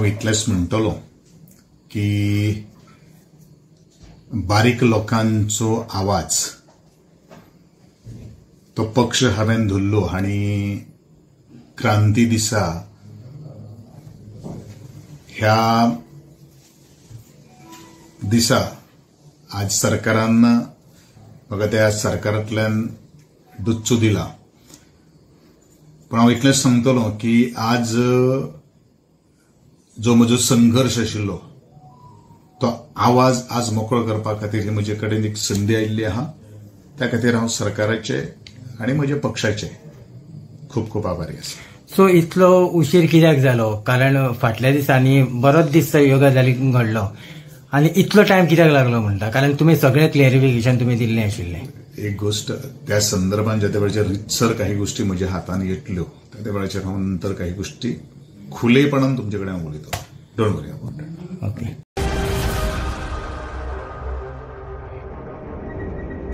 इतलेंच म्हणटलो की बारीक लोकांचो आवाज तो पक्ष हांवें धरलो आनी क्रांती दिसा ह्या दिसा आज सरकारान म्हाका त्या सरकारांतल्यान दुच्चो दिला. पण हांव इतलेंच सांगतलो की आज जो म्हजो संघर्श आशिल्लो तो आवाज आज मोकळो करपा खातीर ही म्हजे कडेन एक संदी आयिल्ली आहा. त्या खातीर हांव सरकाराचे आनी म्हज्या पक्षाचे खूब खूब आभारी आसा. सो इतलो उशीर कित्याक जालो? कारण फाटल्या दिसांनी बरोच दीस ह्यो गजाली घडलो आनी इतलो टायम कित्याक लागलो म्हणटा? कारण तुमी सगळें क्लियरिफिकेशन तुमी दिल्लें आशिल्लें. एक गोष्ट त्या संदर्भात ज्या वेळाचेर रितसर काही गोष्टी म्हज्या हातान येतल्यो त्या वेळाचेर हांव नंतर काही गोष्टी खुलेपणान तुमचे कडेन हांव उलयतलो. Don't worry about it. Okay.